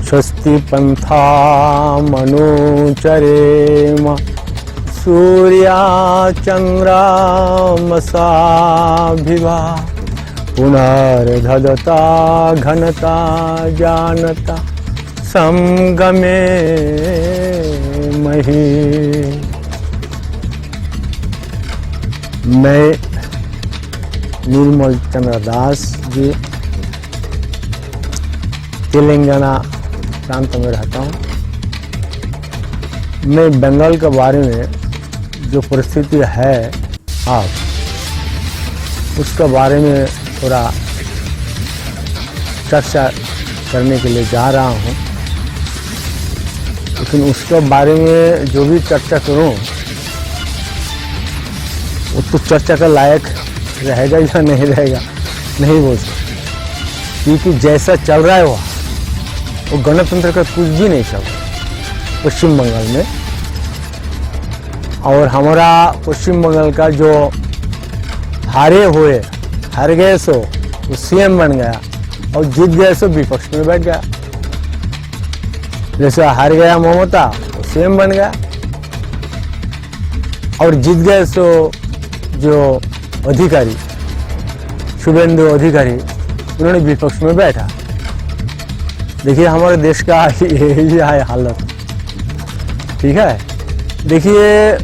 स्वस्ति पंथा मनुचरेम सूर्या चंद्रामसाभिवा पुनर्धदता घनता जानता संगमे मही। मैं निर्मल चंद्र दास जी तेलंगाना प्रांत में रहता हूँ। मैं बंगाल के बारे में जो परिस्थिति है आप उसके बारे में थोड़ा चर्चा करने के लिए जा रहा हूँ, लेकिन उसके बारे में जो भी चर्चा करूँ वो तो चर्चा का लायक रहेगा या नहीं रहेगा नहीं बोल सकते, क्योंकि जैसा चल रहा है वो गणतंत्र का कुछ भी नहीं चल रहा पश्चिम बंगाल में। और हमारा पश्चिम बंगाल का जो हार गए सो वो सीएम बन गया और जीत गए सो विपक्ष में बैठ गया। जैसे हार गया ममता वो सीएम बन गया और जीत गए सो जो अधिकारी शुभेंदु अधिकारी उन्होंने विपक्ष में बैठा। देखिए हमारे देश का यही है हालत, ठीक है। देखिए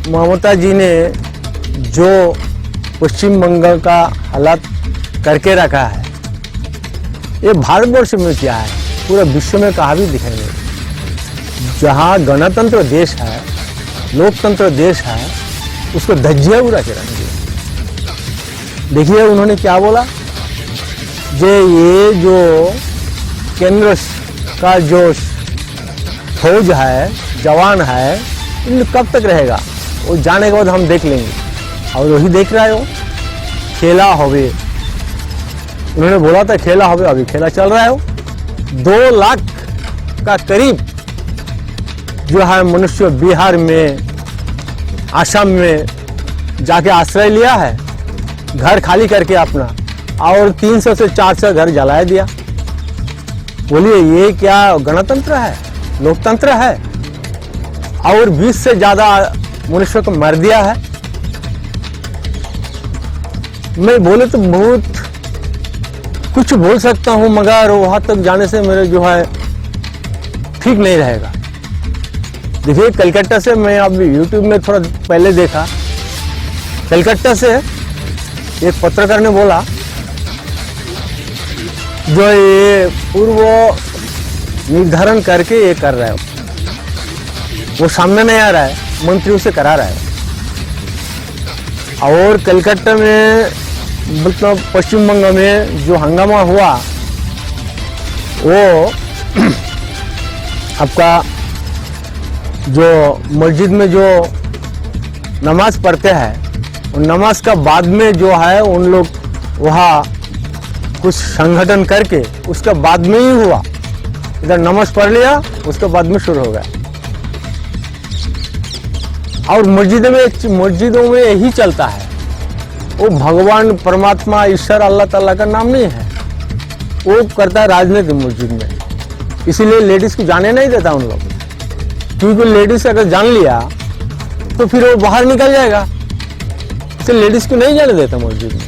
ममता जी ने जो पश्चिम बंगाल का हालात करके रखा है ये भारतवर्ष में क्या है पूरा विश्व में कहाँ भी दिखाई नहीं। जहाँ गणतंत्र देश है लोकतंत्र देश है उसको धज्जियां उड़ा के रख दिया। देखिए उन्होंने क्या बोला, ये जो केंद्र का जो फौज है जवान है इन कब तक रहेगा, वो जाने के बाद हम देख लेंगे। और वही देख रहा है वो खेला होवे, उन्होंने बोला था खेला होवे, अभी खेला चल रहा है। वो 2 लाख का करीब जो है मनुष्य बिहार में आसाम में जाके आश्रय लिया है, घर खाली करके अपना, और 300 से 400 घर जला दिया। बोलिए ये क्या गणतंत्र है, लोकतंत्र है? और 20 से ज्यादा मनुष्य को मार दिया है। मैं बोले तो बहुत कुछ बोल सकता हूं, मगर वहां तक जाने से मेरे जो है ठीक नहीं रहेगा। देखिए कलकत्ता से मैं अभी यूट्यूब में थोड़ा पहले देखा, कलकत्ता से एक पत्रकार ने बोला जो ये पूर्व निर्धारण करके ये कर रहा है वो सामने नहीं आ रहा है, मंत्री उसे करा रहा है। और कलकत्ता में मतलब पश्चिम बंगाल में जो हंगामा हुआ वो आपका जो मस्जिद में जो नमाज पढ़ते हैं उन नमाज का बाद में जो है उन लोग वहाँ कुछ संगठन करके उसका बाद में ही हुआ, इधर नमाज पढ़ लिया उसके बाद में शुरू हो गया। और मस्जिदों में यही चलता है, वो भगवान परमात्मा ईश्वर अल्लाह ताला का नाम नहीं है, वो करता है राजनीति मस्जिद में। इसीलिए लेडीज को जाने नहीं देता उन लोग, क्योंकि लेडीज अगर जान लिया तो फिर वो बाहर निकल जाएगा, इसलिए लेडीज को नहीं जाने देता मस्जिद में।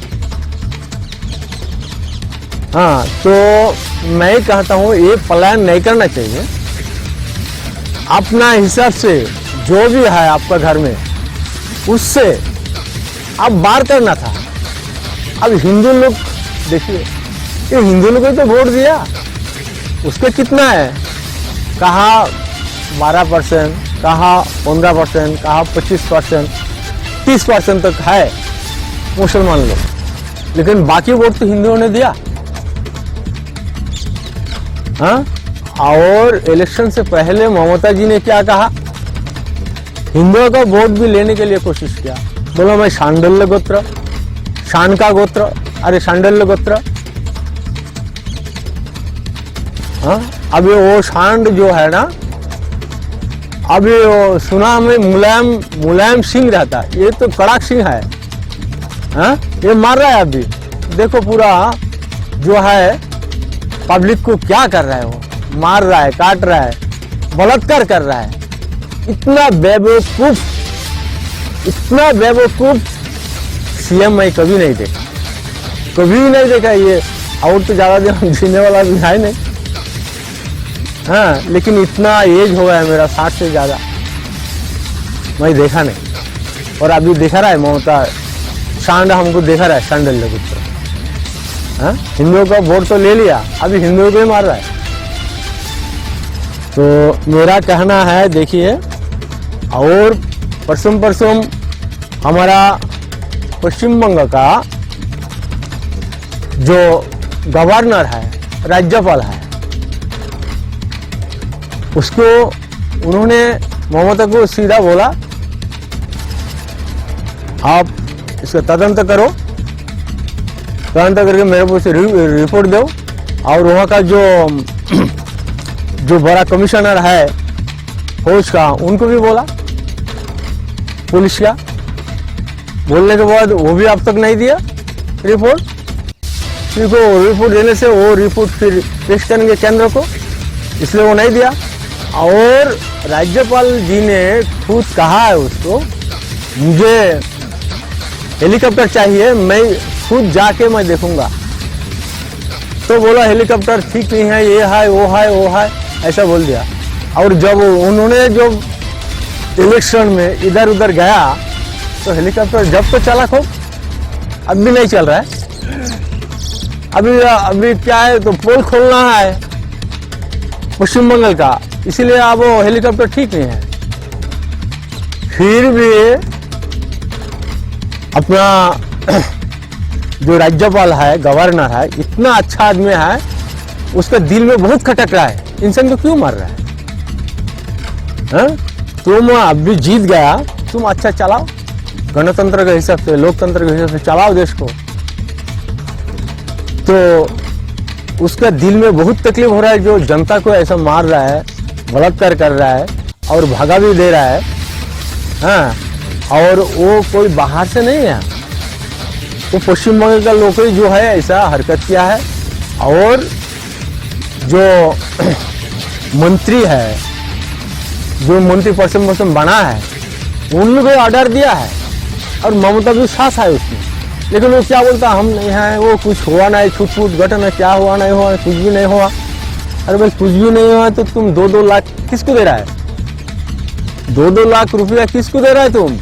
हाँ, तो मैं कहता हूँ ये पलायन नहीं करना चाहिए। अपना हिसाब से जो भी है आपका घर में उससे आप बाहर करना था। अब हिंदू लोग देखिए, ये हिंदू लोगों को तो वोट दिया, उसके कितना है, कहाँ 12%, कहाँ 15%, कहाँ 25%, 30% तक है मुसलमान लोग, लेकिन बाकी वोट तो हिंदुओं ने दिया। हाँ, और इलेक्शन से पहले ममता जी ने क्या कहा, हिंदुओं का वोट भी लेने के लिए कोशिश किया। बोलो मैं शांडल्य गोत्र, शान का गोत्र, अरे शांडल्य गोत्र। हाँ, अभी वो शांड जो है ना, अभी वो सुना में मुलायम सिंह रहता, ये तो कड़ाक सिंह है। हाँ, ये मार रहा है अभी। देखो पूरा जो है पब्लिक को क्या कर रहा है वो, मार रहा है, काट रहा है, बलात्कार कर रहा है। इतना बेवकूफ सीएम मैं कभी नहीं देखा, कभी नहीं देखा। ये और तो ज्यादा दिन जीने वाला भी है नहीं, हाँ, लेकिन इतना एज हो गया है मेरा 60 से ज्यादा, मैं देखा नहीं। और अभी देखा रहा है ममता सांड हमको देखा रहा है, सांडल लोग, हाँ, हिंदुओं का वोट तो ले लिया, अभी हिंदुओं को ही मार रहा है। तो मेरा कहना है, देखिए, और परसों हमारा पश्चिम बंग का जो गवर्नर है, राज्यपाल है, उसको उन्होंने ममता को सीधा बोला, आप इसका तदंत करो, तदंत करके मेरे को रिपोर्ट दो। और वहाँ का जो बड़ा कमिश्नर है फौज का, उनको भी बोला, पुलिस का, बोलने के बाद वो भी अब तक नहीं दिया रिपोर्ट। क्योंकि रिपोर्ट देने से वो रिपोर्ट फिर पेश करेंगे केंद्र को, इसलिए वो नहीं दिया। और राज्यपाल जी ने खुद कहा है उसको, मुझे हेलीकॉप्टर चाहिए, मैं खुद जाके मैं देखूंगा। तो बोला हेलीकॉप्टर ठीक नहीं है, ये है वो है वो है, ऐसा बोल दिया। और जब उन्होंने जो इलेक्शन में इधर उधर गया तो हेलीकॉप्टर जब तो चला खूब, अब भी नहीं चल रहा है। अभी क्या है, तो पोल खोलना है पश्चिम बंगाल का, इसीलिए अब वो हेलीकॉप्टर ठीक नहीं है। फिर भी अपना जो राज्यपाल है, गवर्नर है, इतना अच्छा आदमी है, उसका दिल में बहुत खटक रहा है, इंसान को क्यों मार रहा है? हाँ? तुम अभी जीत गया, तुम अच्छा चलाओ, गणतंत्र के हिसाब से, लोकतंत्र के हिसाब से चलाओ देश को। तो उसका दिल में बहुत तकलीफ हो रहा है, जो जनता को ऐसा मार रहा है, बलात्कार कर रहा है और भगा भी दे रहा है। हाँ, और वो कोई बाहर से नहीं है, वो पश्चिम बंगाल का लोग ही जो है ऐसा हरकत किया है। और जो मंत्री है, जो मंत्री पर्सन बना है, उन लोगों को ऑर्डर दिया है और ममता भी साथ है उसमें। लेकिन वो क्या बोलता, हम नहीं है, वो कुछ हुआ नहीं, छूट घटना, क्या हुआ नहीं हुआ, कुछ भी नहीं हुआ। अरे भाई, कुछ भी नहीं हुआ तो तुम 2-2 लाख किसको दे रहा है? 2-2 लाख रुपया किसको दे रहा है तुम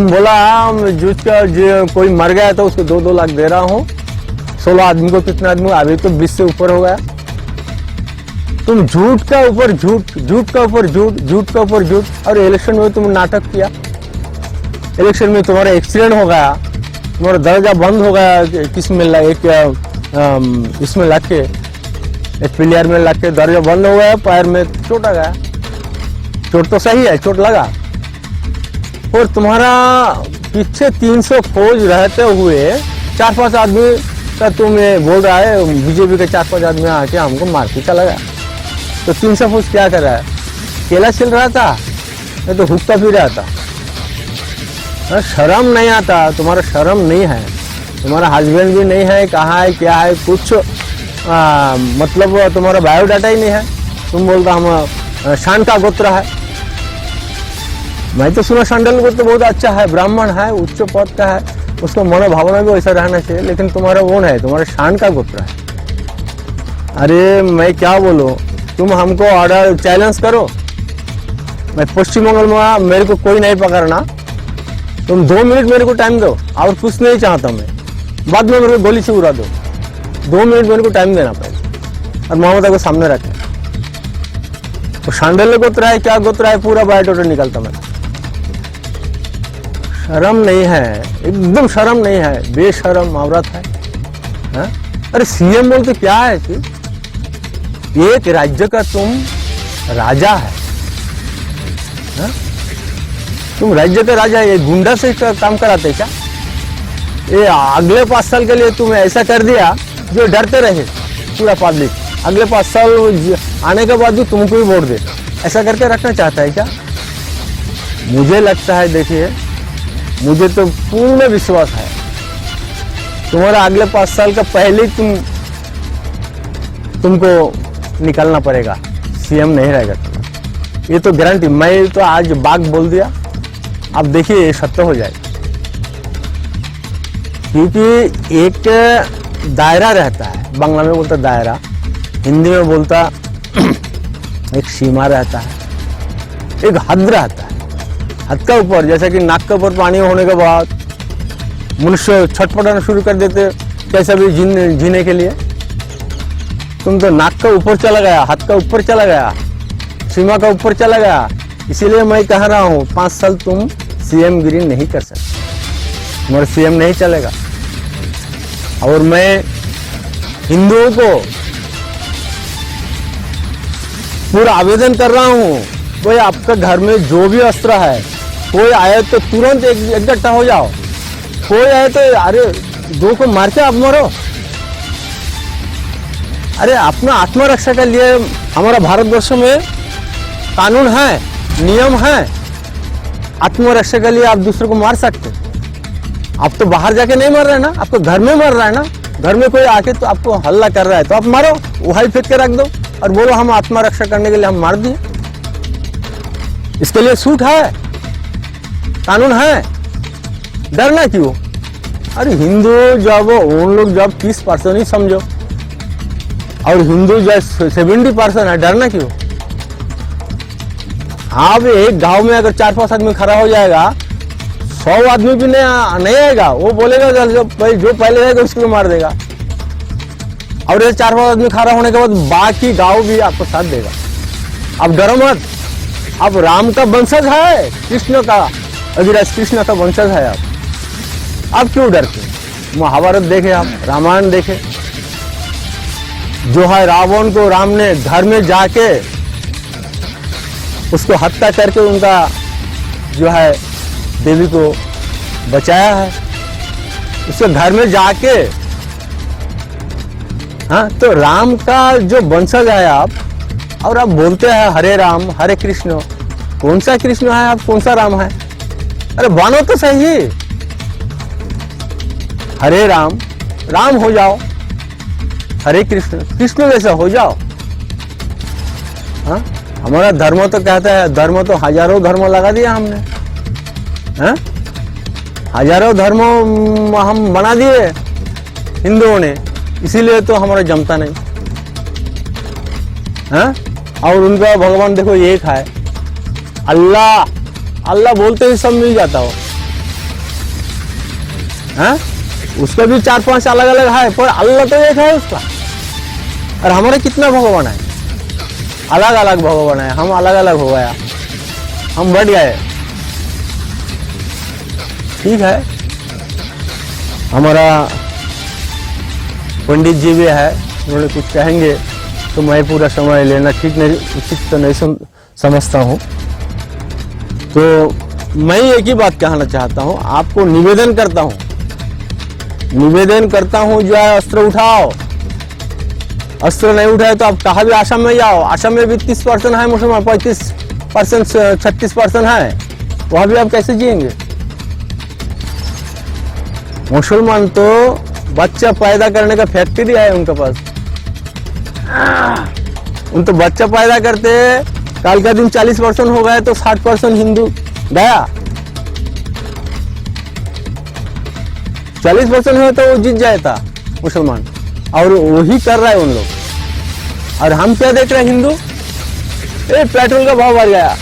बोला जो कोई मर गया तो उसको 2-2 लाख दे रहा हूँ। 16 आदमी को, कितना आदमी, अभी तो 20 से ऊपर हो गया। तुम झूठ का ऊपर झूठ, झूठ का ऊपर झूठ, झूठ का ऊपर झूठ। और इलेक्शन में तुम नाटक किया, इलेक्शन में तुम्हारा एक्सीडेंट हो गया, तुम्हारा दर्जा बंद हो गया, किसमें इसमें लग के, एक प्लेयर में लग के दर्जा बंद हो गया, पैर में चोट आ गया। चोट तो सही है, चोट लगा। और तुम्हारा पीछे 300 फौज रहते हुए 4-5 आदमी का तुम ये बोल रहा है, बीजेपी के 4-5 आदमी आके हमको मार के चला गया। तो 300 फौज क्या कर रहा है? केला चल रहा था, नहीं तो हुक्का पी रहा था। शर्म नहीं आता, तुम्हारा शर्म नहीं है, तुम्हारा हस्बैंड भी नहीं है, कहाँ है क्या है, कुछ मतलब तुम्हारा बायोडाटा ही नहीं है। तुम बोलता हम शान का गोत्र है। मैं तो सुना शांडल गोत्र बहुत अच्छा है, ब्राह्मण है, उच्च पद का है, उसका मनोभावना भी वैसा रहना चाहिए। लेकिन तुम्हारा वो नहीं, तुम्हारा शान का गोत्र है। अरे मैं क्या बोलूं, तुम हमको ऑर्डर चैलेंज करो, मैं पश्चिम बंगाल में मेरे को कोई नहीं पकड़ना, तुम 2 मिनट मेरे को टाइम दो, और कुछ नहीं चाहता मैं, बाद में मेरे को गोली से उड़ा दो। 2 मिनट मेरे को टाइम देना पड़ेगा और ममता को सामने रखना। तो शांडल गोत्र है, क्या गोत्र है, पूरा बायोडाटा निकलता मैं। शर्म नहीं है, एकदम शर्म नहीं है, बेशर्म औरत है। हा? अरे सीएम बोलते क्या है कि एक राज्य का तुम राजा है, हा? तुम राज्य का राजा, ये गुंडा से काम कराते क्या? ये अगले 5 साल के लिए तुम ऐसा कर दिया जो डरते रहे पूरा पब्लिक, अगले 5 साल आने के बाद भी तुमको ही वोट दे, ऐसा करके रखना चाहता है क्या? मुझे लगता है, देखिए, मुझे तो पूर्ण विश्वास है तुम्हारा अगले 5 साल का पहले तुम तुमको निकलना पड़ेगा, सीएम नहीं रहेगा तुम्हारा। ये तो गारंटी, मैं तो आज बाग बोल दिया, अब देखिए सत्य हो जाएगा। क्योंकि एक दायरा रहता है, बांग्ला में बोलता दायरा, हिंदी में बोलता एक सीमा रहता है, एक हद रहता है। हद का ऊपर, जैसे कि नाक के ऊपर पानी होने के बाद मनुष्य छटपटाना शुरू कर देते कैसे भी जीने के लिए। तुम तो नाक का ऊपर चला गया, हद का ऊपर चला गया, सीमा का ऊपर चला गया। इसीलिए मैं कह रहा हूँ 5 साल तुम सीएम गिरी नहीं कर सकते, तुम्हारा सीएम नहीं चलेगा। और मैं हिंदुओं को पूरा आवेदन कर रहा हूँ, कोई आपका घर में जो भी अस्त्र है, कोई आए तो तुरंत इकट्ठा हो जाओ। कोई आए तो अरे 2 को मार के आप मरो। अरे अपना आत्मरक्षा के लिए हमारा भारतवर्ष में कानून है, नियम है। आत्मरक्षा के लिए आप दूसरे को मार सकते। आप तो बाहर जाके नहीं मर रहे ना, आपको घर में मर रहा है ना। घर में कोई आके तो आपको हल्ला कर रहा है तो आप मारो, वही फेंक के रख दो और बोलो हम आत्मरक्षा करने के लिए हम मार दिए। इसके लिए छूट है, कानून है, डरना क्यों? अरे हिंदू जब उन लोग जब 30% ही समझो और हिंदू जब 70% है, डरना क्यों? आप एक गांव में अगर 4-5 आदमी खड़ा हो जाएगा, 100 आदमी भी नहीं आएगा, वो बोलेगा जो पहले आएगा उसको मार देगा। और ये 4-5 आदमी खड़ा होने के बाद बाकी गांव भी आपको साथ देगा। अब डरो मत, अब राम का वंशज है, कृष्ण का, अभिराज कृष्ण का वंशज है। आप क्यों डरते? महाभारत देखे आप, रामायण देखे, जो है रावण को राम ने घर में जाके उसको हत्या करके उनका जो है देवी को बचाया है, उसके घर में जाके। हाँ, तो राम का जो वंशज है आप, और आप बोलते हैं हरे राम हरे कृष्ण। कौन सा कृष्ण है आप, कौन सा राम है? अरे बनो तो सही, हरे राम राम हो जाओ, हरे कृष्ण कृष्ण जैसा हो जाओ। हाँ, हमारा धर्म तो कहता है, धर्म तो हजारों धर्म लगा दिया हमने। हाँ, हजारों धर्म हम बना दिए हिंदुओं ने, इसीलिए तो हमारा जमता नहीं। हाँ, और उनका भगवान देखो एक है, अल्लाह। अल्लाह बोलते ही सब मिल जाता हो। हाँ, उसका भी 4-5 अलग अलग है, पर अल्लाह तो एक है उसका। और हमारे कितना भगवान है, अलग अलग भगवान है, हम अलग अलग हो गया, हम बढ़ गए। ठीक है, हमारा पंडित जी भी है, उन्होंने कुछ कहेंगे तो मैं पूरा समय लेना ठीक नहीं, उचित तो नहीं समझता हूँ। तो मैं एक ही बात कहना चाहता हूँ, आपको निवेदन करता हूँ जो है अस्त्र उठाओ। अस्त्र नहीं उठाए तो आप कहाँ भी आसाम में जाओ, आसाम में भी 30% है मुसलमान, 35% 36% है, वहां भी आप कैसे जिएंगे? मुसलमान तो बच्चा पैदा करने का फैक्ट्री है उनके पास। उन तो बच्चा पैदा करते, कल का दिन 40% हो गए तो 60% हिंदू गया। 40% है तो वो जीत जाता मुसलमान, और वही कर रहा है उन लोग। और हम क्या देख रहे हैं हिंदू, पेट्रोल का भाव बढ़ गया,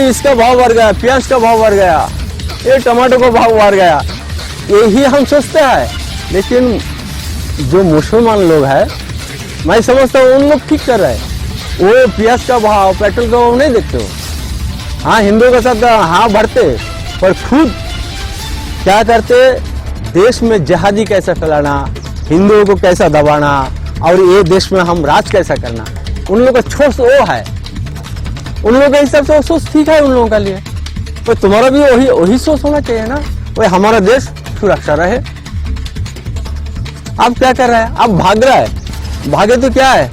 इसका भाव बढ़ गया, प्याज का भाव बढ़ गया, टमाटो का भाव बढ़ गया, यही हम सोचते हैं। लेकिन जो मुसलमान लोग हैं, मैं समझता हूँ उन लोग ठीक कर रहे हैं। वो प्याज का भाव, पेट्रोल का भाव नहीं देखते हो। हाँ, हिंदुओं के साथ हाँ भरते, पर खुद क्या करते, देश में जिहादी कैसा फैलाना, हिंदुओं को कैसा दबाना, और ये देश में हम राज कैसा करना, उन लोगों का सोच वो है। उन लोगों के हिसाब से वो सोच ठीक है उन लोगों के लिए, पर तुम्हारा भी वही सोच होना चाहिए ना, वही हमारा देश सुरक्षा रहे। आप क्या कर रहे हैं? आप भाग रहे हैं, भागे तो क्या है,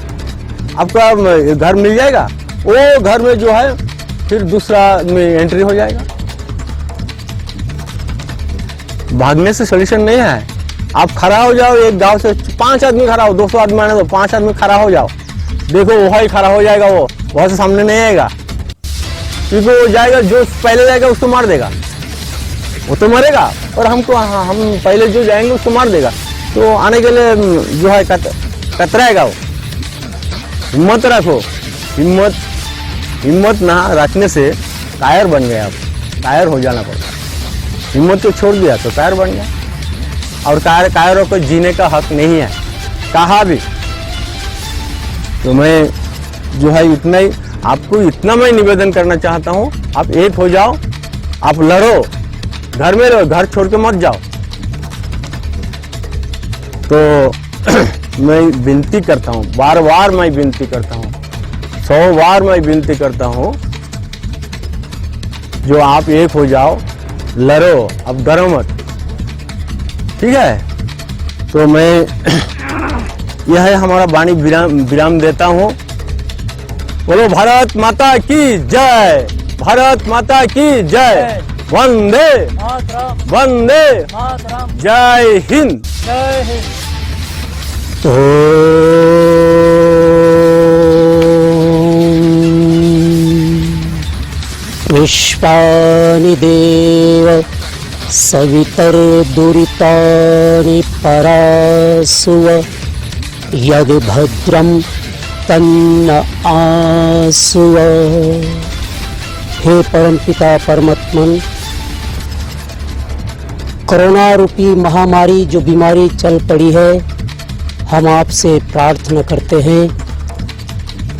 आपका घर मिल जाएगा, वो घर में जो है फिर दूसरा में एंट्री हो जाएगा। भागने से सोल्यूशन नहीं है, आप खड़ा हो जाओ, एक गांव से 5 आदमी खड़ा हो, 200 आदमी आने दो, 5 आदमी खड़ा हो जाओ, देखो वो ही खड़ा हो जाएगा, वो बहुत से सामने नहीं आएगा, क्योंकि वो जाएगा, जो पहले जाएगा उसको मार देगा, वो तो मरेगा और हमको, हम पहले जो जाएंगे उसको मार देगा, तो आने के लिए जो है कतराएगा वो। हिम्मत रखो, हिम्मत ना रखने से कायर बन गए आप, कायर हो जाना पड़ता, हिम्मत को छोड़ दिया तो कायर बन गया, और कायरों को जीने का हक नहीं है कहा भी। तो मैं जो है इतना ही आपको, इतना मैं निवेदन करना चाहता हूँ, आप एक हो जाओ, आप लड़ो, घर में रहो, घर छोड़ के मत जाओ। तो मैं विनती करता हूँ, बार बार मैं विनती करता हूँ, 100 बार मैं विनती करता हूँ, जो आप एक हो जाओ, लड़ो, अब डरो मत, ठीक है। तो मैं यह है हमारा वाणी विराम देता हूँ। बोलो भारत माता की जय, भारत माता की जय, वंदे वंदे, जय हिंद, जय हिंद। विश्वानि देव सवितर्दुरितानि परासुव, यद्भद्रं तन्न आसुव। हे परमपिता परमात्मन, कोरोना रूपी महामारी जो बीमारी चल पड़ी है, हम आपसे प्रार्थना करते हैं,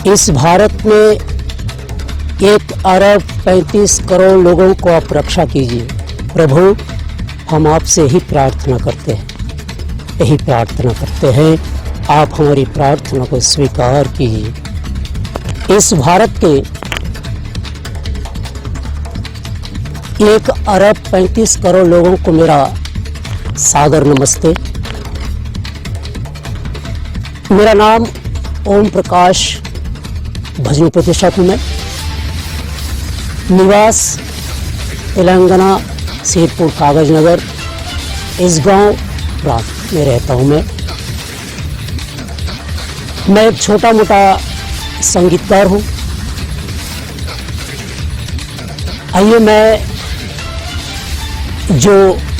इस भारत में 1 अरब 35 करोड़ लोगों को आप रक्षा कीजिए प्रभु। हम आपसे ही प्रार्थना करते हैं, यही प्रार्थना करते हैं, आप हमारी प्रार्थना को स्वीकार कीजिए। इस भारत के 1 अरब 35 करोड़ लोगों को मेरा सादर नमस्ते। मेरा नाम ओम प्रकाश भजनी प्रतिष्ठा हूँ मैं, निवास तेलंगाना सिरपुर कागज नगर, इस गांव प्रांत में रहता हूँ मैं एक छोटा मोटा संगीतकार हूँ। आइए मैं जो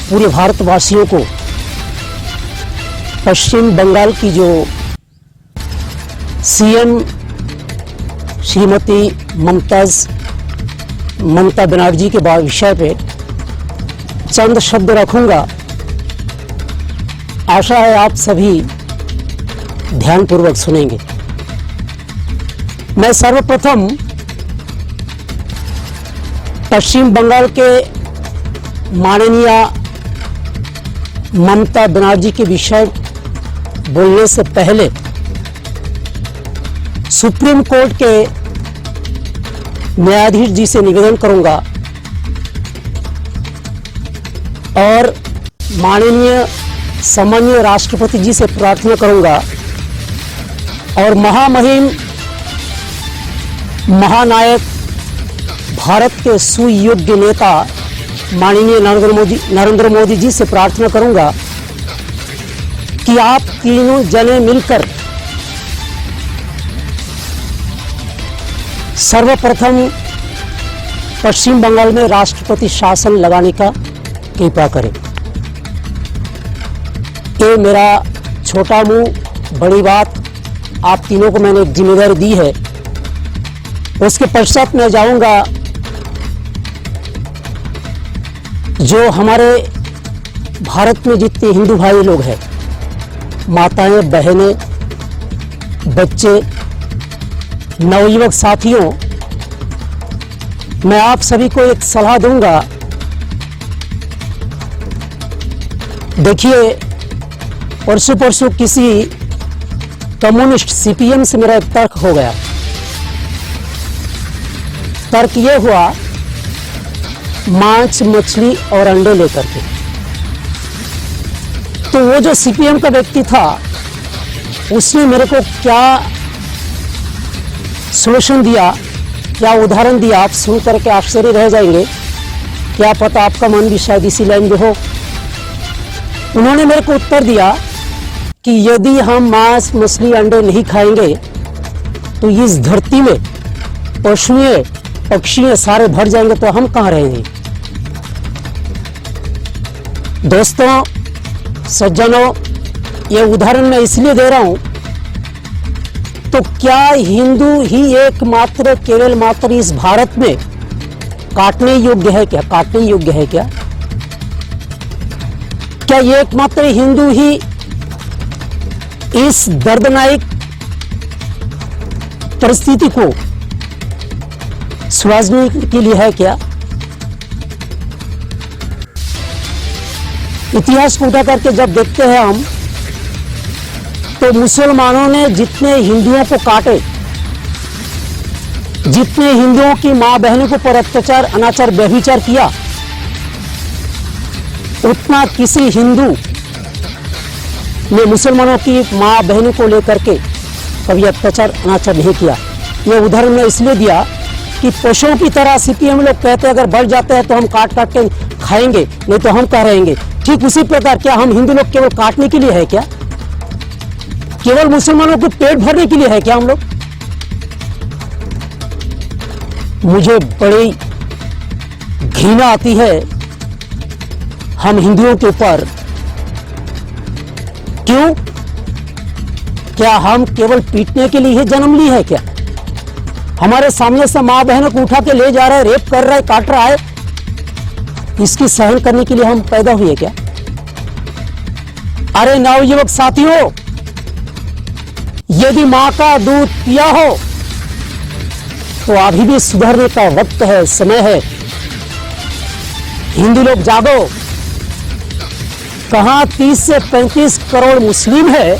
पूरे भारतवासियों को पश्चिम बंगाल की जो सीएम श्रीमती ममता बनर्जी के विषय पे चंद शब्द रखूंगा। आशा है आप सभी ध्यानपूर्वक सुनेंगे। मैं सर्वप्रथम पश्चिम बंगाल के माननीय ममता बनर्जी के विषय बोलने से पहले सुप्रीम कोर्ट के न्यायाधीश जी से निवेदन करूंगा और माननीय सम्मानीय राष्ट्रपति जी से प्रार्थना करूंगा और महामहिम महानायक भारत के सुयोग्य नेता माननीय नरेंद्र मोदी जी से प्रार्थना करूंगा कि आप तीनों जने मिलकर सर्वप्रथम पश्चिम बंगाल में राष्ट्रपति शासन लगाने का कृपा करें। ये मेरा छोटा मुंह बड़ी बात, आप तीनों को मैंने एक जिम्मेदारी दी है। उसके पश्चात मैं जाऊंगा जो हमारे भारत में जितने हिंदू भाई लोग हैं, माताएं, बहनें, बच्चे, नवयुवक साथियों, मैं आप सभी को एक सलाह दूंगा। देखिए, परसों किसी कम्युनिस्ट सीपीएम से मेरा एक तर्क हो गया। तर्क ये हुआ मांस, मछली और अंडे लेकर के। तो वो जो सीपीएम का व्यक्ति था उसने मेरे को क्या सोल्यूशन दिया, क्या उदाहरण दिया, आप सुन करके आश्चर्य रह जाएंगे। क्या पता आपका मन भी शायद इसी लाइन में हो। उन्होंने मेरे को उत्तर दिया कि यदि हम मांस मछली अंडे नहीं खाएंगे तो इस धरती में पशुएं पक्षी सारे भर जाएंगे, तो हम कहां रहेंगे। दोस्तों सज्जनों, ये उदाहरण मैं इसलिए दे रहा हूं, तो क्या हिंदू ही एकमात्र केवल मात्र इस भारत में काटने योग्य है क्या? काटने योग्य है क्या? क्या ये एकमात्र हिंदू ही इस दर्दनाक परिस्थिति को सुलझाने के लिए है क्या? इतिहास को उठा करके जब देखते हैं हम, तो मुसलमानों ने जितने हिंदुओं को काटे, जितने हिंदुओं की मां बहनों को पर अत्याचार अनाचार व्यभिचार किया, उतना किसी हिंदू ने मुसलमानों की मां बहनों को लेकर के कभी अत्याचार अनाचार नहीं किया। यह उदाहरण मैं इसलिए दिया कि पशुओं की तरह सीपीएम लोग कहते हैं अगर बढ़ जाते हैं तो हम काट काट के खाएंगे, नहीं तो हम कह रहेंगे। ठीक उसी प्रकार क्या हम हिंदू लोग केवल काटने के लिए है क्या? केवल मुसलमानों को पेट भरने के लिए है क्या हम लोग? मुझे बड़ी घृणा आती है हम हिंदुओं के ऊपर। क्यों? क्या हम केवल पीटने के लिए ही जन्म ली है क्या? हमारे सामने से मां बहनों को उठा के ले जा रहा है, रेप कर रहा है, काट रहा है, इसकी सहन करने के लिए हम पैदा हुए क्या? अरे नवयुवक साथियों, यदि मां का दूध पिया हो तो अभी भी सुधरने का वक्त है, समय है। हिंदू लोग जागो। कहां 30 से 35 करोड़ मुस्लिम है,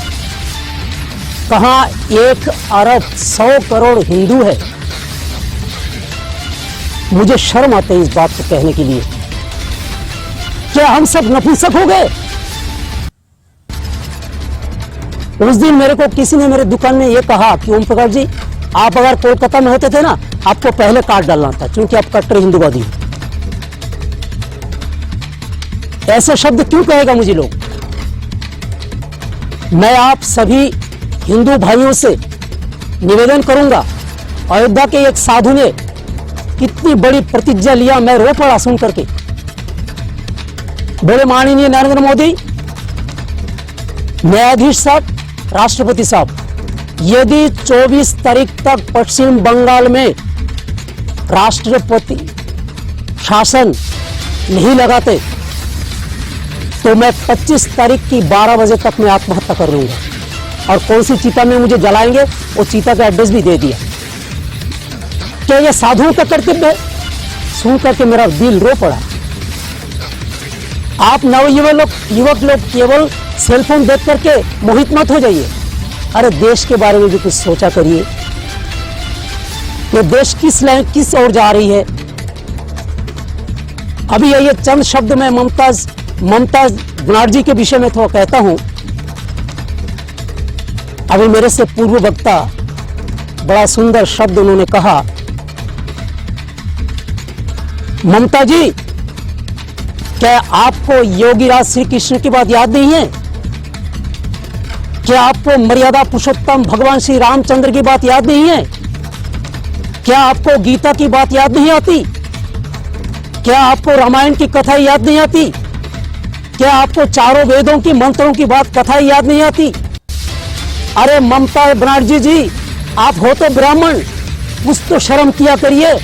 कहां 1 अरब 100 करोड़ हिंदू है। मुझे शर्म आती है इस बात को कहने के लिए। क्या हम सब नपुंसक हो गए? उस दिन मेरे को किसी ने मेरे दुकान में यह कहा कि ओम प्रकाश जी, आप अगर कोलकाता में होते थे ना, आपको पहले काट डालना था क्योंकि आप कट्टर हिंदूवादी हो। ऐसे शब्द क्यों कहेगा मुझे लोग? मैं आप सभी हिंदू भाइयों से निवेदन करूंगा, अयोध्या के एक साधु ने कितनी बड़ी प्रतिज्ञा लिया, मैं रो पड़ा सुन करके। बड़े माननीय नरेंद्र मोदी, न्यायाधीश साहब, राष्ट्रपति साहब, यदि 24 तारीख तक पश्चिम बंगाल में राष्ट्रपति शासन नहीं लगाते तो मैं 25 तारीख की 12 बजे तक मैं आत्महत्या कर लूंगा। और कौन सी चीता में मुझे जलाएंगे वो चीता का एड्रेस भी दे दिया। क्या यह साधुओं का कर्तव्य है? सुन करके मेरा दिल रो पड़ा। आप युवक लोग केवल सेलफोन देख करके मोहित मत हो जाइए। अरे देश के बारे में भी कुछ सोचा करिए। ये देश किस ओर जा रही है? अभी ये चंद शब्द में ममताज बनर्जी के विषय में थोड़ा कहता हूं। अभी मेरे से पूर्व वक्ता बड़ा सुंदर शब्द उन्होंने कहा, ममता जी, क्या आपको योगीराज श्री कृष्ण की बात याद नहीं है? क्या आपको मर्यादा पुरुषोत्तम भगवान श्री रामचंद्र की बात याद नहीं है? क्या आपको गीता की बात याद नहीं आती? क्या आपको रामायण की कथाएं याद नहीं आती? क्या आपको चारों वेदों की मंत्रों की बात कथाएं याद नहीं आती? अरे ममता बनर्जी जी, आप हो तो ब्राह्मण, कुछ तो शर्म किया करिए।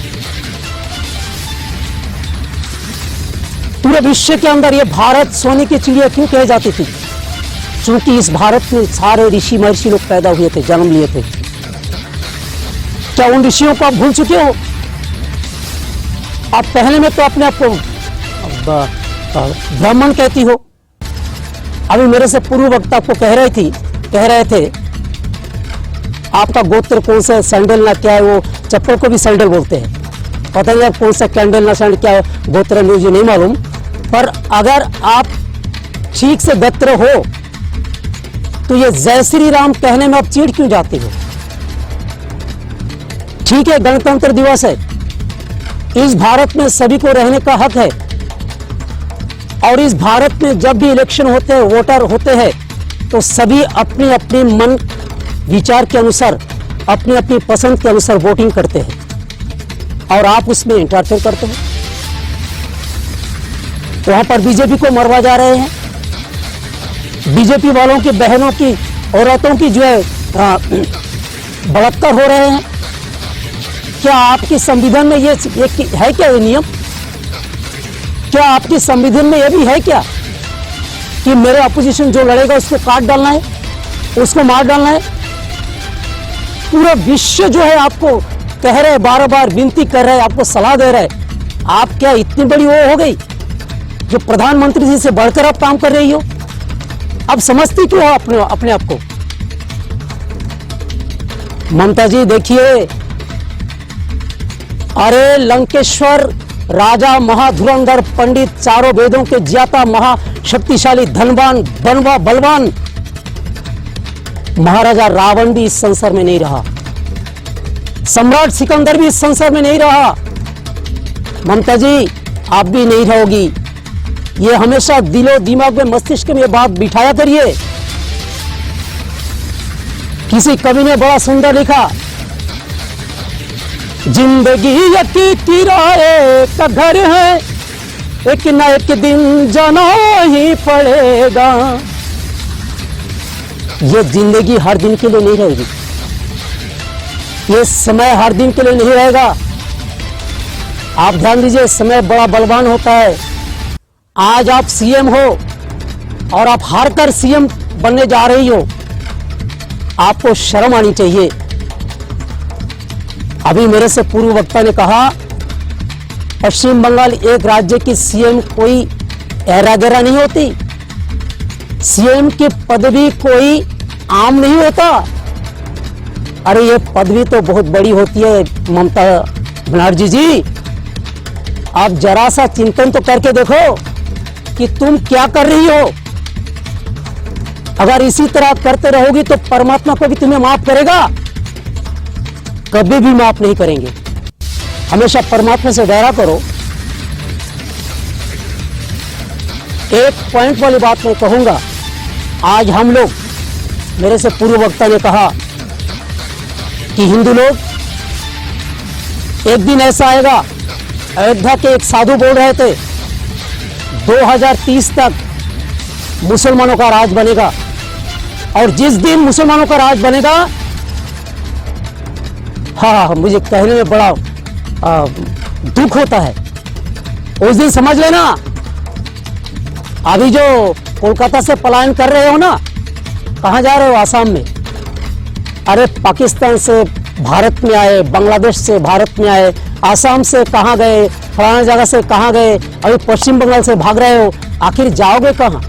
पूरे विश्व के अंदर ये भारत सोने की चिड़िया क्यों कही जाती थी? क्योंकि इस भारत में सारे ऋषि महर्षि लोग पैदा हुए थे, जन्म लिए थे। क्या उन ऋषियों को आप भूल चुके हो? आप पहले में तो अपने आप को ब्राह्मण कहती हो। अभी मेरे से पूर्व वक्ता आपको कह रहे थे आपका गोत्र कौन सा, सैंडल ना क्या है, वो चप्पल को भी सैंडल बोलते हैं। पता नहीं आप कौन सा कैंडल ना सैंडल क्या गोत्र मुझे नहीं मालूम। पर अगर आप ठीक से गोत्र हो तो ये जय श्री राम कहने में आप चिढ़ क्यों जाते हो? ठीक है, गणतंत्र दिवस है, इस भारत में सभी को रहने का हक है और इस भारत में जब भी इलेक्शन होते हैं, वोटर होते हैं, तो सभी अपने अपने मन विचार के अनुसार, अपनी अपनी पसंद के अनुसार वोटिंग करते हैं और आप उसमें इंटरफेयर करते हैं। वहां पर बीजेपी को मरवा जा रहे हैं, बीजेपी वालों की बहनों की, औरतों की जो है बलात्कार हो रहे हैं। क्या आपके संविधान में ये है क्या ये नियम? क्या आपके संविधान में यह भी है क्या कि मेरे अपोजिशन जो लड़ेगा उसको काट डालना है, उसको मार डालना है? पूरा विश्व जो है आपको कह रहे, बार बार विनती कर रहे, आपको सलाह दे रहे। आप क्या इतनी बड़ी वो हो गई जो प्रधानमंत्री जी से बढ़कर आप काम कर रही हो? अब समझती क्यों हो अपने आप को? ममता जी देखिए, अरे लंकेश्वर राजा, महाधुरंधर पंडित, चारों वेदों के ज्ञाता, महाशक्तिशाली, धनवान, बलवान महाराजा रावण भी इस संसार में नहीं रहा, सम्राट सिकंदर भी इस संसार में नहीं रहा। ममता जी आप भी नहीं रहोगी। ये हमेशा दिलो दिमाग में, मस्तिष्क में ये बात बिठाया करिए। किसी कवि ने बड़ा सुंदर लिखा, जिंदगी यकी किराए का घर है, एक न एक दिन जाना ही पड़ेगा। ये जिंदगी हर दिन के लिए नहीं रहेगी, ये समय हर दिन के लिए नहीं रहेगा। आप ध्यान दीजिए, समय बड़ा बलवान होता है। आज आप सीएम हो और आप हार कर सीएम बनने जा रही हो, आपको शर्म आनी चाहिए। अभी मेरे से पूर्व वक्ता ने कहा पश्चिम बंगाल एक राज्य की सीएम कोई ऐरा गैरा नहीं होती, सीएम की पदवी कोई आम नहीं होता। अरे ये पदवी तो बहुत बड़ी होती है ममता बनर्जी जी। आप जरा सा चिंतन तो करके देखो कि तुम क्या कर रही हो। अगर इसी तरह करते रहोगी तो परमात्मा को भी तुम्हें माफ करेगा? कभी भी माफ नहीं करेंगे। हमेशा परमात्मा से डरा करो। एक पॉइंट वाली बात मैं कहूंगा, आज हम लोग, मेरे से पूर्व वक्ता ने कहा कि हिंदू लोग, एक दिन ऐसा आएगा, अयोध्या के एक साधु बोल रहे थे 2030 तक मुसलमानों का राज बनेगा, और जिस दिन मुसलमानों का राज बनेगा, हाँ मुझे कहने में बड़ा दुख होता है, उस दिन समझ लेना अभी जो कोलकाता से पलायन कर रहे हो ना, कहां जा रहे हो? आसाम में। अरे पाकिस्तान से भारत में आए, बांग्लादेश से भारत में आए, आसाम से कहां गए, फलाना जगह से कहां गए, अभी पश्चिम बंगाल से भाग रहे हो, आखिर जाओगे कहां?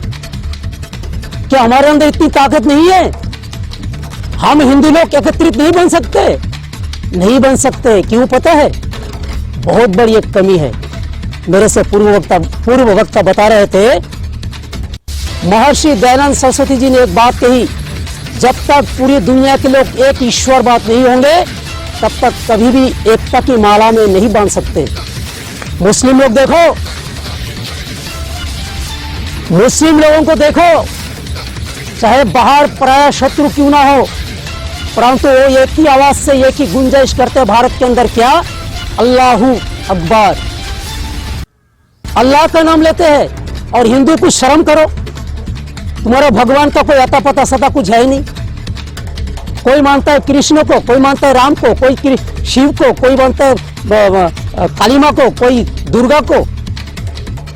क्या हमारे अंदर इतनी ताकत नहीं है? हम हिंदू लोग एकत्रित नहीं बन सकते? नहीं बन सकते। क्यों पता है? बहुत बड़ी एक कमी है। मेरे से पूर्व वक्ता बता रहे थे, महर्षि दयानंद सरस्वती जी ने एक बात कही, जब तक पूरी दुनिया के लोग एक ईश्वरवाद नहीं होंगे तब तक कभी भी एकता की माला में नहीं बांध सकते। मुस्लिम लोग देखो, मुस्लिम लोगों को देखो, चाहे बाहर पराया शत्रु क्यों ना हो, परंतु वो एक ही आवाज से एक ही गुंजाइश करते हैं भारत के अंदर, क्या? अल्लाहू अकबर, अल्लाह का नाम लेते हैं। और हिंदू कुछ शर्म करो, तुम्हारा भगवान का कोई अता पता सता कुछ है ही नहीं। कोई मानता है कृष्ण को, कोई मानता है राम को, कोई शिव को, कोई मानता है काली माँ को, कोई दुर्गा को,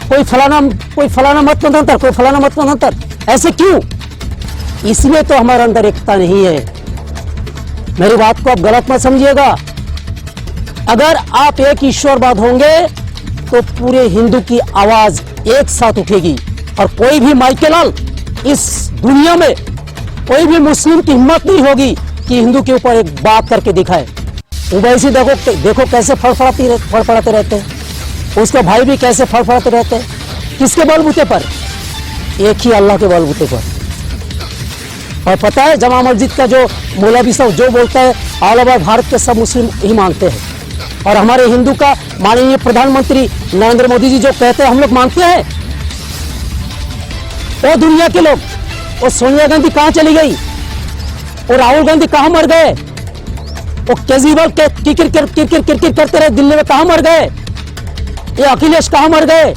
कोई फलाना मत मंतर, कोई फलाना मत मंतर। ऐसे क्यों? इसलिए तो हमारे अंदर एकता नहीं है। मेरी बात को आप गलत मत समझिएगा। अगर आप एक ईश्वरवाद होंगे तो पूरे हिंदू की आवाज एक साथ उठेगी, और कोई भी माइकेलाल इस दुनिया में, कोई भी मुस्लिम की हिम्मत नहीं होगी कि हिंदू के ऊपर एक बात करके दिखाए। उवैसी देखो कैसे फड़फड़ाते रहते हैं, उसके भाई भी कैसे फड़फड़ाते रहते हैं। किसके बलबूते पर? एक ही अल्लाह के बलबूते पर। और पता है, जमा मस्जिद का जो मौलवी सब जो बोलता है, ऑल ओवर भारत के सब मुस्लिम ही मानते हैं, और हमारे हिंदू का माननीय प्रधानमंत्री नरेंद्र मोदी जी जो कहते हैं हम लोग मानते हैं। वो दुनिया के लोग, वो सोनिया गांधी कहां चली गई, और राहुल गांधी कहां मर गए, वो केजरीवाल किरकिर करते रहे दिल्ली में, कहां मर गए, ये अखिलेश कहां मर गए,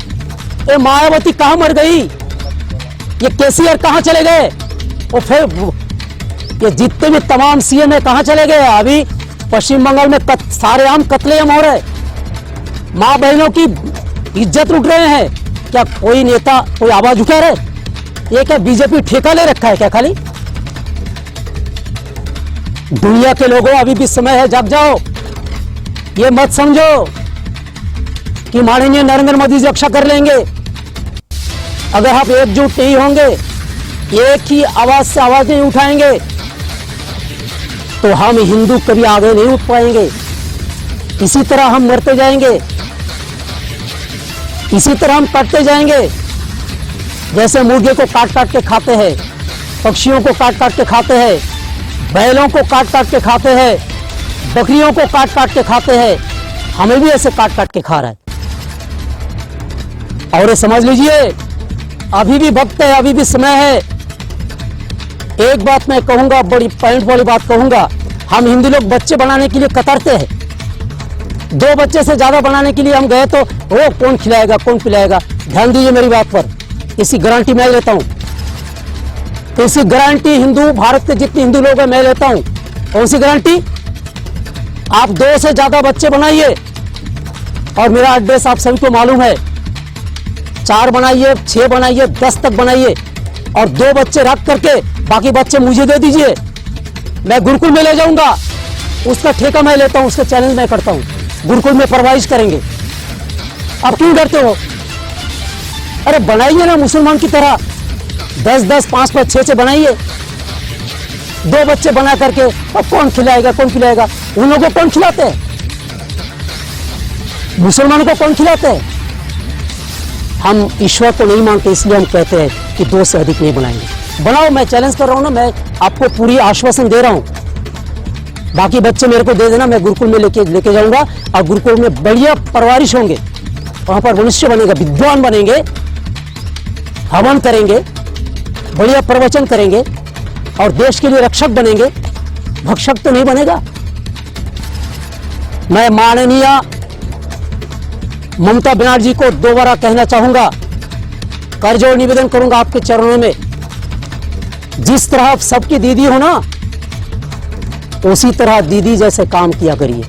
ये मायावती कहां मर गई, ये केसीआर कहां चले गए, और फिर ये जितने भी तमाम सीएम है कहां चले गए। अभी पश्चिम बंगाल में सारे आम कत्लेआम हो रहे, मां बहनों की इज्जत लूट रहे हैं। क्या कोई नेता कोई आवाज उठा रहे? ये क्या बीजेपी ठेका ले रखा है क्या खाली? दुनिया के लोगों, अभी भी समय है, जाग जाओ। ये मत समझो कि माननीय नरेंद्र मोदी जी रक्षा कर लेंगे। अगर आप एकजुट नहीं होंगे, एक ही आवाज से आवाज नहीं उठाएंगे, तो हम हिंदू कभी आगे नहीं उठ पाएंगे। इसी तरह हम मरते जाएंगे, इसी तरह हम कटते जाएंगे। जैसे मुर्गे को काट काट के खाते हैं, पक्षियों को काट काट के खाते हैं, बैलों को काट काट के खाते हैं, बकरियों को काट काट के खाते हैं, हमें भी ऐसे काट काट के खा रहा है। और ये समझ लीजिए, अभी भी वक्त है, अभी भी समय है। एक बात मैं कहूंगा, बड़ी पॉइंट वाली बात कहूंगा, हम हिंदू लोग बच्चे बनाने के लिए कतरते हैं। 2 बच्चे से ज्यादा बनाने के लिए हम गए तो वो कौन खिलाएगा, कौन पिलाएगा? ध्यान दीजिए मेरी बात पर, इसकी गारंटी मैं लेता हूं। इसकी गारंटी हिंदू, भारत के जितने हिंदू लोग हैं, मैं लेता हूं। कौन सी गारंटी? आप 2 से ज्यादा बच्चे बनाइए, और मेरा एड्रेस आप सभी को मालूम है। 4 बनाइए, 6 बनाइए, 10 तक बनाइए, और 2 बच्चे रख करके बाकी बच्चे मुझे दे दीजिए। मैं गुरुकुल में ले जाऊंगा, उसका ठेका मैं लेता हूं, उसका चैलेंज मैं करता हूं। गुरुकुल में परवरिश करेंगे। आप क्यों डरते हो? अरे बनाइए ना मुसलमान की तरह, 10-10, 5-5, 6-6 बनाइए। 2 बच्चे बना करके अब कौन खिलाएगा, कौन खिलाएगा? उन लोगों को कौन खिलाते हैं? मुसलमानों को कौन खिलाते हैं? हम ईश्वर को नहीं मानते, इसलिए हम कहते हैं कि 2 से अधिक नहीं बनाएंगे। बनाओ, मैं चैलेंज कर रहा हूं ना, मैं आपको पूरी आश्वासन दे रहा हूं। बाकी बच्चे मेरे को दे देना, मैं गुरुकुल में लेके जाऊंगा, और गुरुकुल में बढ़िया परवरिश होंगे, वहां पर मनुष्य बनेगा, विद्वान बनेंगे, हवन करेंगे, बढ़िया प्रवचन करेंगे, और देश के लिए रक्षक बनेंगे। भक्षक तो नहीं बनेगा। मैं माननीय ममता बनर्जी को दोबारा कहना चाहूंगा, करजोड़ निवेदन करूंगा आपके चरणों में, जिस तरह आप सबकी दीदी हो ना, उसी तरह दीदी जैसे काम किया करिए।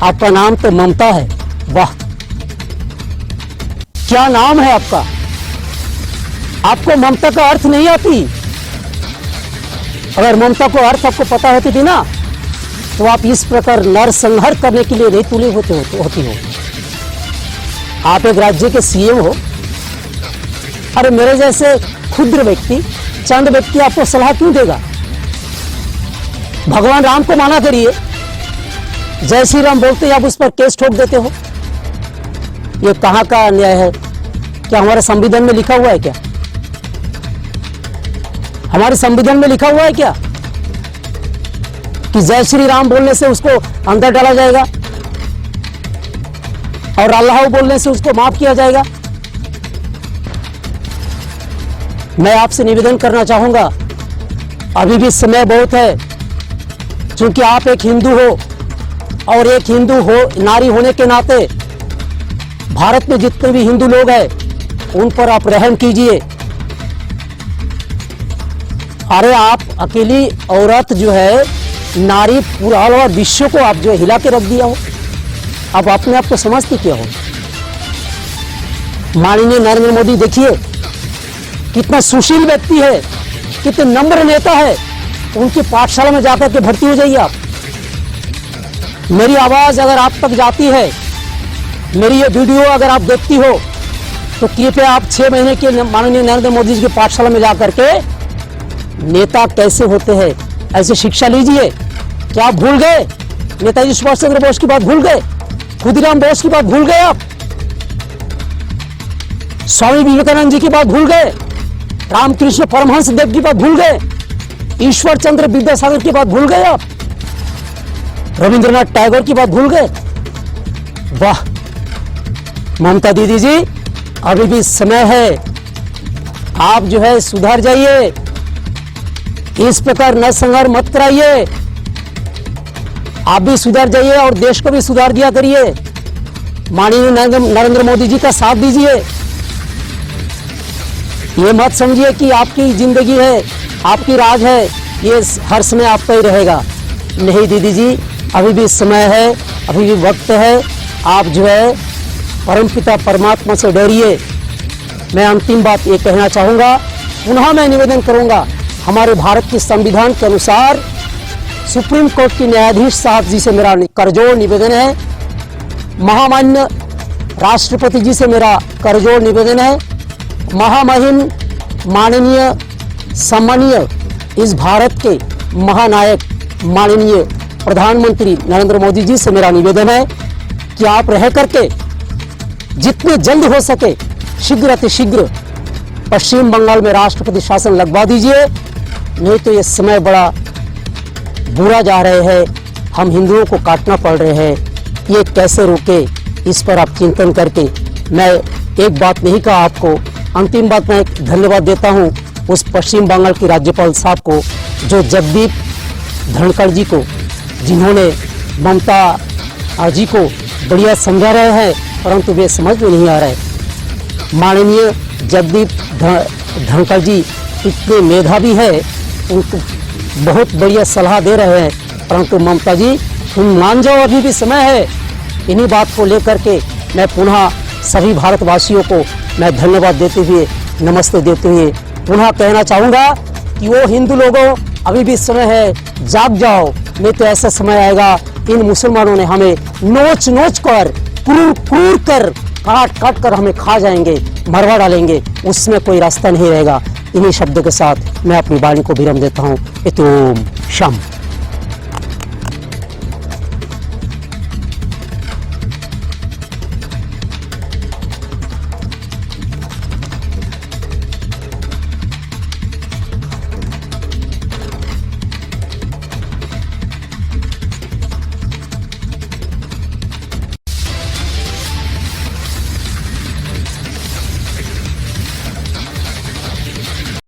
आपका नाम तो ममता है, वाह क्या नाम है आपका। आपको ममता का अर्थ नहीं आती। अगर ममता को अर्थ आपको पता होती थी ना, तो आप इस प्रकार नरसंहार करने के लिए नहीं तुले होती हो। आप एक राज्य के सीएम हो। अरे मेरे जैसे क्षुद्र व्यक्ति, चंद व्यक्ति आपको सलाह क्यों देगा? भगवान राम को माना करिए, जय श्री राम बोलते ही आप उस पर केस ठोक देते हो। ये कहां का अन्याय है? क्या हमारे संविधान में लिखा हुआ है क्या? हमारे संविधान में लिखा हुआ है क्या कि जय श्री राम बोलने से उसको अंदर डाला जाएगा और अल्लाह बोलने से उसको माफ किया जाएगा? मैं आपसे निवेदन करना चाहूंगा, अभी भी समय बहुत है, क्योंकि आप एक हिंदू हो, और एक हिंदू हो नारी होने के नाते भारत में जितने भी हिंदू लोग हैं उन पर आप रहम कीजिए। अरे आप अकेली औरत जो है, नारी, पूरा विश्व को आप जो हिला के रख दिया हो। आप अपने आप को समझते क्या हो? माननीय नरेंद्र मोदी देखिए कितना सुशील व्यक्ति है, कितने नम्र नेता है। उनकी पाठशाला में जाकर के भर्ती हो जाइए आप। मेरी आवाज अगर आप तक जाती है, मेरी ये वीडियो अगर आप देखती हो, तो कृपया आप 6 महीने के माननीय नरेंद्र मोदी जी की पाठशाला में जाकर के नेता कैसे होते हैं ऐसे शिक्षा लीजिए। क्या आप भूल गए? नेताजी सुभाष चंद्र बोस की बात भूल गए? खुदीराम बोस की बात भूल गए? आप स्वामी विवेकानंद जी की बात भूल गए? रामकृष्ण परमहंस देव की बात भूल गए? ईश्वर चंद्र विद्यासागर की बात भूल गए? आप रविंद्रनाथ टैगोर की बात भूल गए? वाह ममता दीदी जी, अभी भी समय है। आप जो है सुधर जाइए, इस प्रकार नरसंहार मत कराइए। आप भी सुधर जाइए और देश को भी सुधार दिया करिए। माननीय नरेंद्र मोदी जी का साथ दीजिए। ये मत समझिए कि आपकी जिंदगी है, आपकी राज है, ये हर समय आपका ही रहेगा। नहीं दीदी जी, अभी भी समय है, अभी भी वक्त है। आप जो है परमपिता परमात्मा से डरिए। मैं अंतिम बात ये कहना चाहूँगा, पुनः मैं निवेदन करूँगा, हमारे भारत के संविधान के अनुसार सुप्रीम कोर्ट के न्यायाधीश साहब जी से मेरा करजोड़ निवेदन है, महामान्य राष्ट्रपति जी से मेरा करजोड़ निवेदन है, महामहिम माननीय सम्मानीय इस भारत के महानायक माननीय प्रधानमंत्री नरेंद्र मोदी जी से मेरा निवेदन है कि आप रह करके जितने जल्द हो सके शीघ्र अतिशीघ्र पश्चिम बंगाल में राष्ट्रपति शासन लगवा दीजिए। नहीं तो ये समय बड़ा बुरा जा रहे हैं, हम हिंदुओं को काटना पड़ रहे हैं, ये कैसे रोके, इस पर आप चिंतन करके। मैं एक बात नहीं कहा आपको, अंतिम बात मैं धन्यवाद देता हूँ उस पश्चिम बंगाल की राज्यपाल साहब को, जो जगदीप धनखड़ जी को, जिन्होंने ममता जी को बढ़िया समझा रहे हैं, परंतु वे समझ में नहीं आ रहे। माननीय जगदीप धनखड़ जी इतने मेधावी है, उनको बहुत बढ़िया सलाह दे रहे हैं, परंतु ममता जी तुम मान जाओ, अभी भी समय है। इन्हीं बात को लेकर के मैं पुनः सभी भारतवासियों को मैं धन्यवाद देते हुए, नमस्ते देते हुए पुनः कहना चाहूँगा कि वो हिंदू लोगों, अभी भी समय है, जाग जाओ, नहीं तो ऐसा समय आएगा इन मुसलमानों ने हमें नोच नोच कर, क्रूर क्रूर कर, काट काट कर हमें खा जाएंगे, मरवा डालेंगे, उसमें कोई रास्ता नहीं रहेगा। इन्हीं शब्दों के साथ मैं अपनी वाणी को विराम देता हूँ। इतोम शम।